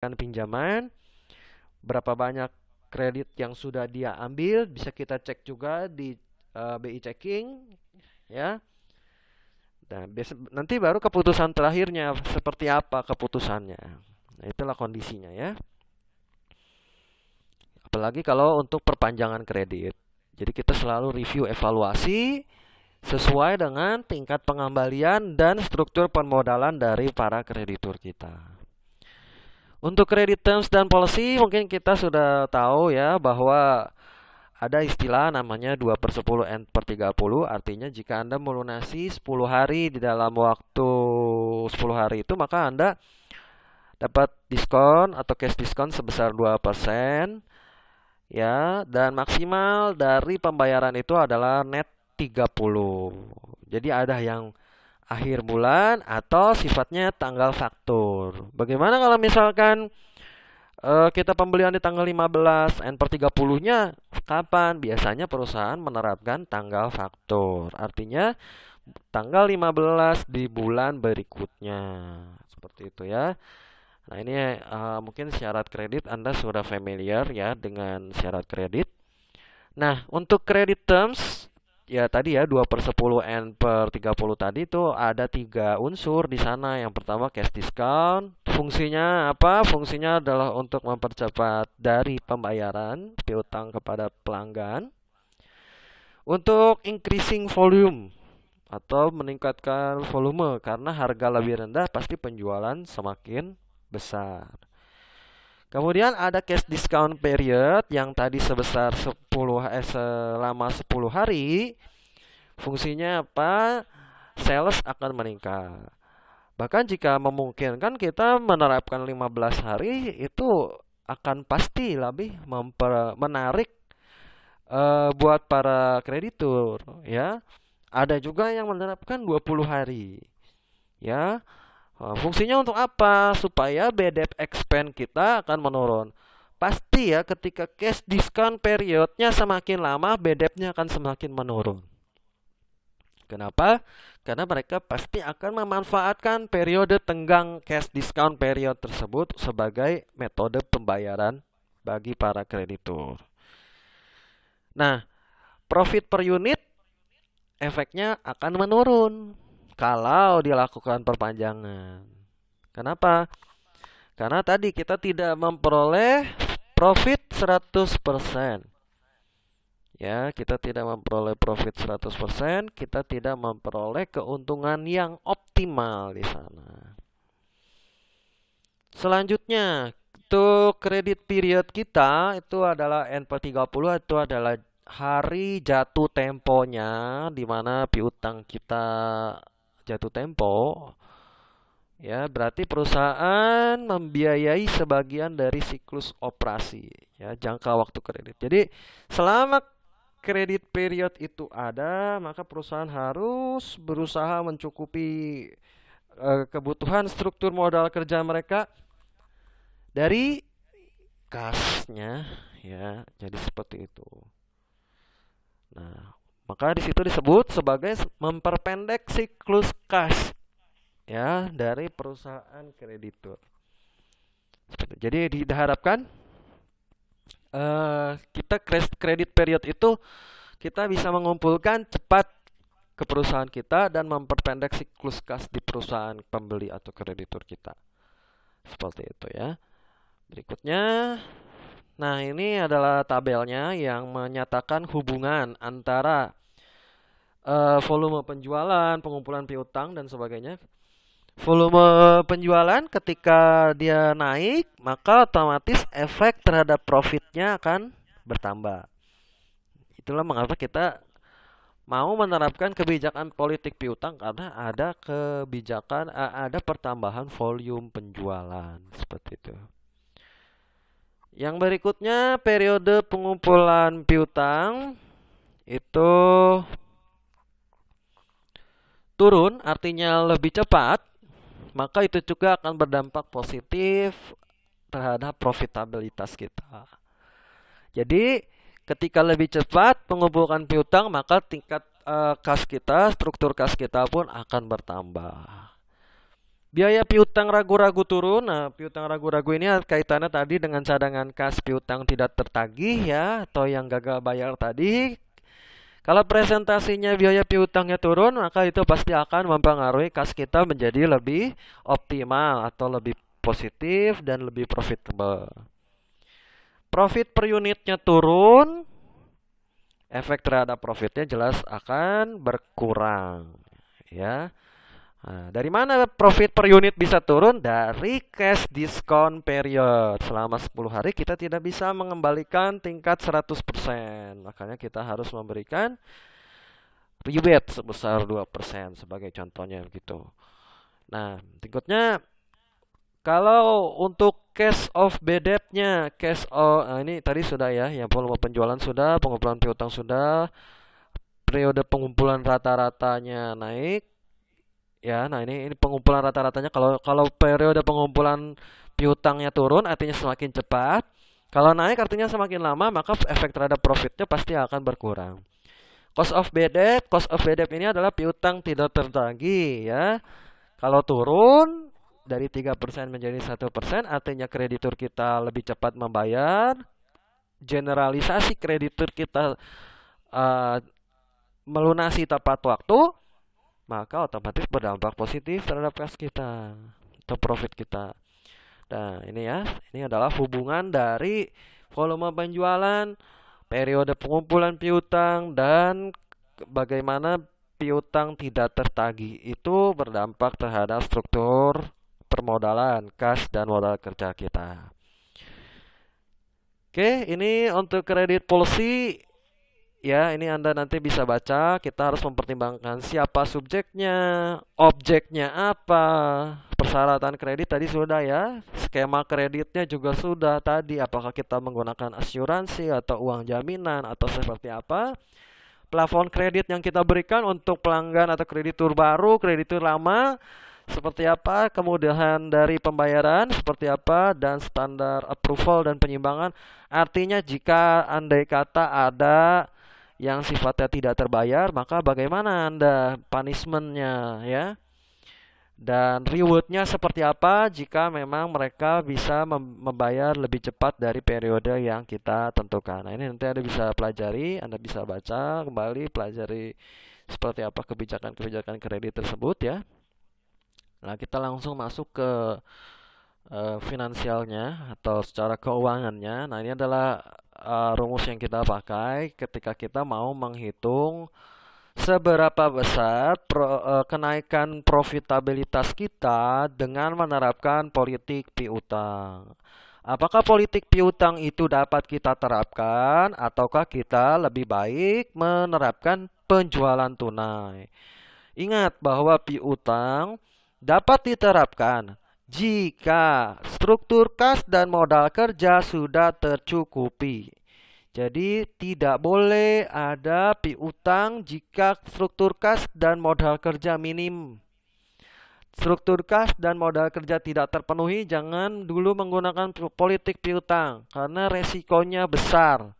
pinjaman, berapa banyak kredit yang sudah dia ambil, bisa kita cek juga di BI checking, ya. Nah, nanti baru keputusan terakhirnya seperti apa keputusannya. Nah, itulah kondisinya ya. Apalagi kalau untuk perpanjangan kredit. Jadi kita selalu review evaluasi sesuai dengan tingkat pengembalian dan struktur permodalan dari para kreditur kita. Untuk credit terms dan policy mungkin kita sudah tahu ya bahwa ada istilah namanya 2/10 N/30, artinya jika Anda melunasi 10 hari di dalam waktu 10 hari itu, maka Anda dapat diskon atau cash diskon sebesar 2%, ya, dan maksimal dari pembayaran itu adalah net 30. Jadi ada yang akhir bulan atau sifatnya tanggal faktur. Bagaimana kalau misalkan kita pembelian di tanggal 15, N/30-nya kapan? Biasanya perusahaan menerapkan tanggal faktur. Artinya tanggal 15 di bulan berikutnya. Seperti itu ya. Nah, ini mungkin syarat kredit Anda sudah familiar ya dengan syarat kredit. Nah, untuk credit terms ya tadi ya 2/10 N/30 tadi itu ada 3 unsur di sana. Yang pertama cash discount. Fungsinya apa? Fungsinya adalah untuk mempercepat dari pembayaran piutang kepada pelanggan. Untuk increasing volume atau meningkatkan volume karena harga lebih rendah pasti penjualan semakin besar. Kemudian ada cash discount period yang tadi sebesar selama 10 hari. Fungsinya apa? Sales akan meningkat. Bahkan jika memungkinkan kita menerapkan 15 hari itu akan pasti lebih menarik buat para kreditur ya. Ada juga yang menerapkan 20 hari. Ya, fungsinya untuk apa? Supaya BDEP expense kita akan menurun. Pasti ya ketika cash discount periodnya semakin lama, BDEP-nya akan semakin menurun. Kenapa? Karena mereka pasti akan memanfaatkan periode tenggang cash discount period tersebut sebagai metode pembayaran bagi para kreditur. Nah, profit per unit efeknya akan menurun kalau dilakukan perpanjangan. Kenapa? Karena tadi kita tidak memperoleh profit 100%. Ya, kita tidak memperoleh profit 100%, kita tidak memperoleh keuntungan yang optimal di sana. Selanjutnya, untuk kredit period kita itu adalah N/30, itu adalah hari jatuh temponya di mana piutang kita jatuh tempo. Ya, berarti perusahaan membiayai sebagian dari siklus operasi, ya, jangka waktu kredit. Jadi, selama kredit period itu ada, maka perusahaan harus berusaha mencukupi kebutuhan struktur modal kerja mereka dari kasnya, ya. Jadi seperti itu. Nah, maka di situ disebut sebagai memperpendek siklus kas, ya, dari perusahaan kreditur. Jadi diharapkan kita kredit period itu kita bisa mengumpulkan cepat ke perusahaan kita dan memperpendek siklus kas di perusahaan pembeli atau kreditur kita. Seperti itu ya. Berikutnya, nah ini adalah tabelnya yang menyatakan hubungan antara volume penjualan, pengumpulan piutang dan sebagainya. Volume penjualan ketika dia naik, maka otomatis efek terhadap profitnya akan bertambah. Itulah mengapa kita mau menerapkan kebijakan politik piutang karena ada kebijakan ada pertambahan volume penjualan seperti itu. Yang berikutnya periode pengumpulan piutang itu turun, artinya lebih cepat, maka itu juga akan berdampak positif terhadap profitabilitas kita. Jadi ketika lebih cepat mengumpulkan piutang, maka tingkat kas kita, struktur kas kita pun akan bertambah. Biaya piutang ragu-ragu turun. Nah, piutang ragu-ragu ini kaitannya tadi dengan cadangan kas piutang tidak tertagih ya, atau yang gagal bayar tadi. Kalau presentasinya biaya piutangnya turun, maka itu pasti akan mempengaruhi kas kita menjadi lebih optimal atau lebih positif dan lebih profitable. Profit per unitnya turun, efek terhadap profitnya jelas akan berkurang, ya. Nah, dari mana profit per unit bisa turun? Dari cash discount period. Selama 10 hari kita tidak bisa mengembalikan tingkat 100%. Makanya kita harus memberikan rebate sebesar 2% sebagai contohnya gitu. Nah, berikutnya kalau untuk cash of BDEP-nya, nah ini tadi sudah ya, yang volume penjualan sudah, pengumpulan piutang sudah, periode pengumpulan rata-ratanya naik. Ya, nah ini pengumpulan rata-ratanya, kalau kalau periode pengumpulan piutangnya turun artinya semakin cepat. Kalau naik artinya semakin lama, maka efek terhadap profitnya pasti akan berkurang. Cost of bad debt ini adalah piutang tidak tertagih ya. Kalau turun dari 3% menjadi 1%, artinya kreditur kita lebih cepat membayar. Generalisasi kreditur kita uh, melunasi tepat waktu, maka otomatis berdampak positif terhadap kas kita atau profit kita. Nah, ini ya, ini adalah hubungan dari volume penjualan, periode pengumpulan piutang, dan bagaimana piutang tidak tertagih itu berdampak terhadap struktur permodalan, kas, dan modal kerja kita. Oke, ini untuk kredit policy. Ya, ini Anda nanti bisa baca. Kita harus mempertimbangkan siapa subjeknya, objeknya apa, persyaratan kredit tadi sudah ya, skema kreditnya juga sudah tadi. Apakah kita menggunakan asuransi atau uang jaminan atau seperti apa? Plafon kredit yang kita berikan untuk pelanggan atau kreditur baru, kreditur lama, seperti apa, kemudahan dari pembayaran seperti apa, dan standar approval dan penyimbangan. Artinya jika andai kata ada yang sifatnya tidak terbayar, maka bagaimana Anda punishmentnya ya? Dan rewardnya seperti apa jika memang mereka bisa membayar lebih cepat dari periode yang kita tentukan. Nah, ini nanti Anda bisa pelajari, Anda bisa baca kembali, pelajari seperti apa kebijakan-kebijakan kredit tersebut ya. Nah, kita langsung masuk ke finansialnya atau secara keuangannya. Nah, ini adalah rumus yang kita pakai ketika kita mau menghitung seberapa besar kenaikan profitabilitas kita dengan menerapkan politik piutang. Apakah politik piutang itu dapat kita terapkan ataukah kita lebih baik menerapkan penjualan tunai? Ingat bahwa piutang dapat diterapkan jika struktur kas dan modal kerja sudah tercukupi. Jadi tidak boleh ada piutang jika struktur kas dan modal kerja minim. Struktur kas dan modal kerja tidak terpenuhi, jangan dulu menggunakan politik piutang karena resikonya besar.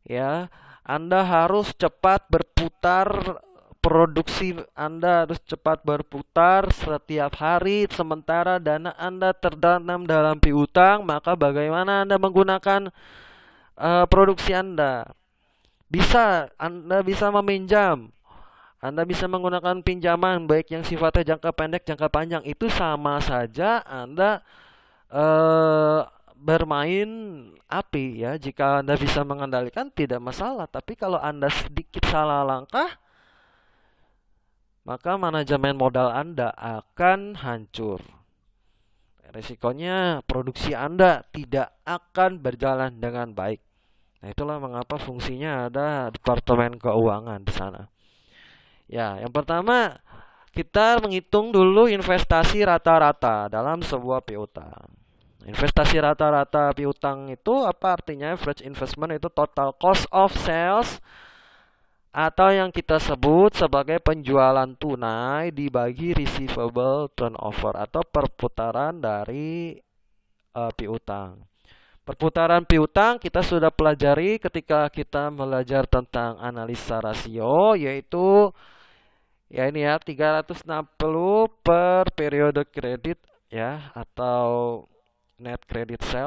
Ya, Anda harus cepat berputar, produksi Anda harus cepat berputar setiap hari, sementara dana Anda tertanam dalam piutang, maka bagaimana Anda menggunakan produksi Anda? Anda bisa meminjam, Anda bisa menggunakan pinjaman baik yang sifatnya jangka pendek, jangka panjang. Itu sama saja Anda eh, bermain api ya. Jika Anda bisa mengendalikan tidak masalah, tapi kalau Anda sedikit salah langkah, maka manajemen modal Anda akan hancur. Risikonya produksi Anda tidak akan berjalan dengan baik. Nah, itulah mengapa fungsinya ada departemen keuangan di sana. Ya, yang pertama kita menghitung dulu investasi rata-rata dalam sebuah piutang. Investasi rata-rata piutang itu apa artinya? Average investment itu total cost of sales atau yang kita sebut sebagai penjualan tunai dibagi receivable turnover atau perputaran dari piutang. Perputaran piutang kita sudah pelajari ketika kita belajar tentang analisa rasio, yaitu Ya ini ya 360 per periode kredit ya atau net credit sale